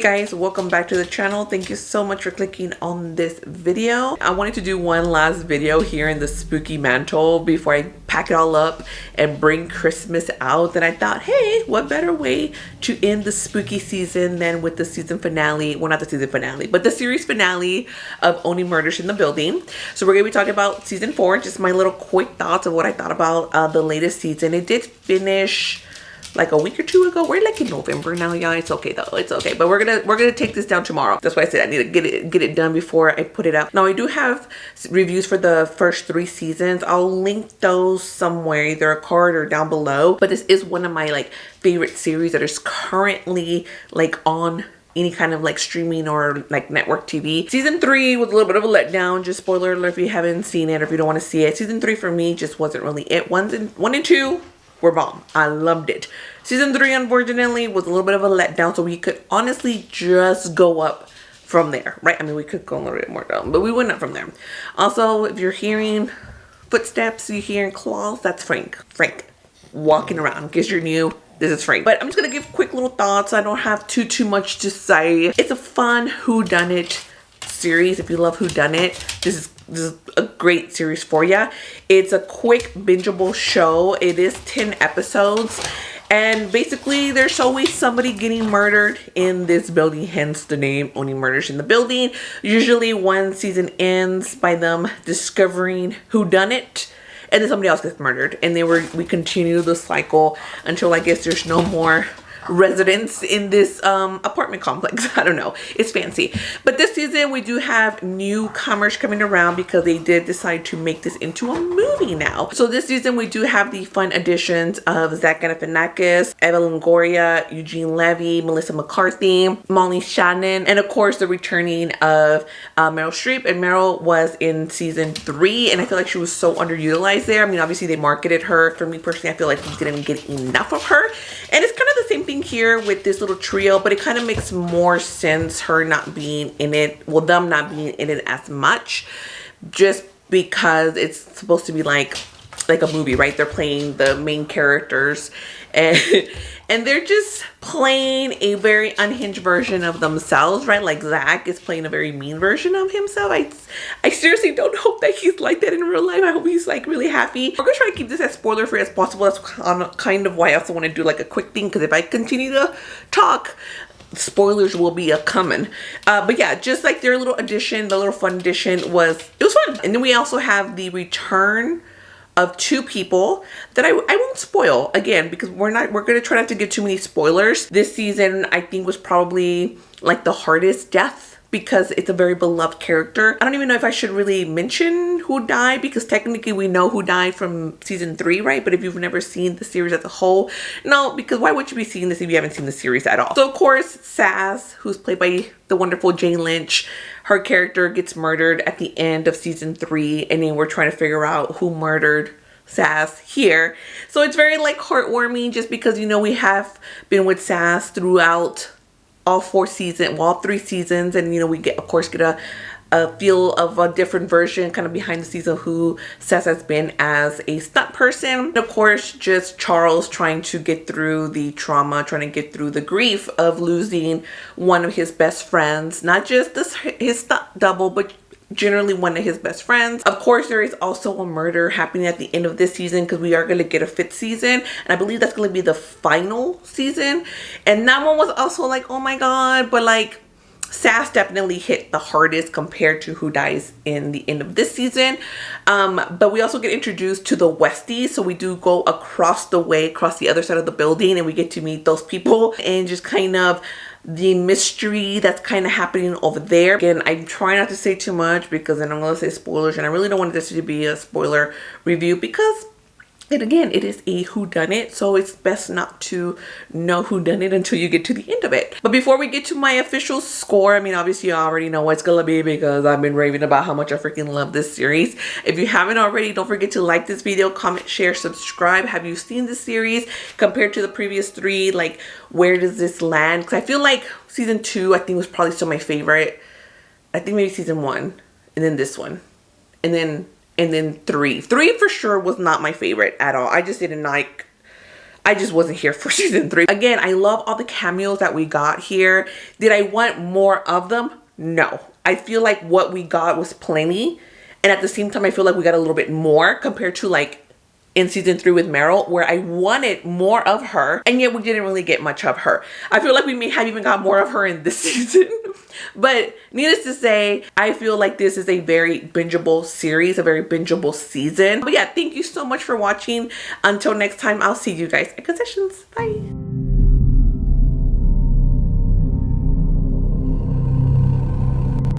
Hey guys, welcome back to the channel. Thank you so much for clicking on this video. I wanted to do one last video here in the spooky mantle before I pack it all up and bring Christmas out. And I thought, hey, what better way to end the spooky season than with the season finale, well, not the season finale, but the series finale of Only Murders in the Building. So we're gonna be talking about season 4, just my little quick thoughts of what I thought about the latest season. It did finish like a week or two ago. We're like in November now, y'all. It's okay though, it's okay. But we're gonna take this down tomorrow. That's why I said I need to get it done before I put it up. Now I do have reviews for the first 3 seasons. I'll link those somewhere, either a card or down below. But this is one of my like favorite series that is currently like on any kind of like streaming or like network TV. Season 3 was a little bit of a letdown. Just spoiler alert if you haven't seen it or if you don't want to see it. Season 3 for me just wasn't really it. 1 and 2 were bomb. I loved it. Season 3 unfortunately was a little bit of a letdown, so we could honestly just go up from there, right? I mean, we could go a little bit more down, but we went up from there. Also, if you're hearing footsteps, you're hearing claws, that's Frank walking around. In case you're new, this is Frank. But I'm just gonna give quick little thoughts. I don't have too much to say. It's a fun whodunit series. If you love whodunit, this is a great series for you. It's a quick bingeable show. It is 10 episodes, and basically there's always somebody getting murdered in this building, hence the name Only Murders in the Building. Usually one season ends by them discovering who done it, and then somebody else gets murdered, and then we continue the cycle until I guess there's no more residents in this apartment complex. I don't know, it's fancy. But this season we do have newcomers coming around because they did decide to make this into a movie now. So this season we do have the fun additions of Zach Galifianakis, Eva Longoria, Eugene Levy, Melissa McCarthy, Molly Shannon, and of course the returning of Meryl Streep. And Meryl was in season 3, and I feel like she was so underutilized there. I mean, obviously they marketed her. For me personally, I feel like we didn't get enough of her, and it's kind of the same thing here with this little trio, but it kind of makes more sense her not being in it, well, them not being in it as much, just because it's supposed to be like a movie, right? They're playing the main characters, and they're just playing a very unhinged version of themselves, right? Like Zach is playing a very mean version of himself. I seriously don't hope that he's like that in real life. I hope he's like really happy. We're gonna try to keep this as spoiler free as possible. That's kind of why I also want to do like a quick thing, because if I continue to talk, spoilers will be coming. But yeah, just like their little addition, the little fun addition it was fun. And then we also have the return of 2 people that I won't spoil again, because we're gonna try not to give too many spoilers. This season I think was probably like the hardest death, because it's a very beloved character. I don't even know if I should really mention who died, because technically we know who died from season 3, right? But if you've never seen the series as a whole, no, because why would you be seeing this if you haven't seen the series at all? So of course, Sass, who's played by the wonderful Jane Lynch, her character gets murdered at the end of season 3, and then we're trying to figure out who murdered Sass here. So it's very like heartwarming, just because, you know, we have been with Sass throughout all 3 seasons, and you know, we get a feel of a different version kind of behind the scenes of who Sass has been as a stunt person. And of course, just Charles trying to get through the trauma, trying to get through the grief of losing one of his best friends, not just his stunt double, but generally one of his best friends. Of course, there is also a murder happening at the end of this season, because we are going to get a 5th season, and I believe that's going to be the final season. And that one was also like, oh my god. But like, Sass definitely hit the hardest compared to who dies in the end of this season. But we also get introduced to the Westies, so we do go across the other side of the building, and we get to meet those people and just kind of the mystery that's kind of happening over there. Again, I try not to say too much, because then I'm going to say spoilers, and I really don't want this to be a spoiler review, because it is a whodunit, so it's best not to know whodunit until you get to the end of it. But before we get to my official score, I mean, obviously you already know what it's gonna be, because I've been raving about how much I freaking love this series. If you haven't already, don't forget to like this video, comment, share, subscribe. Have you seen this series compared to the previous 3? Like, where does this land? Because I feel like season 2, I think, was probably still my favorite. I think maybe season 1, and then this one, and then 3 for sure was not my favorite at all. I just didn't like I just wasn't here for season 3. Again, I love all the cameos that we got here. Did I want more of them? No. I feel like what we got was plenty. And at the same time, I feel like we got a little bit more compared to like in season 3 with Meryl, where I wanted more of her, and yet we didn't really get much of her. I feel like we may have even got more of her in this season. But needless to say, I feel like this is a very bingeable series, a very bingeable season. But yeah, thank you so much for watching. Until next time, I'll see you guys at concessions. Bye.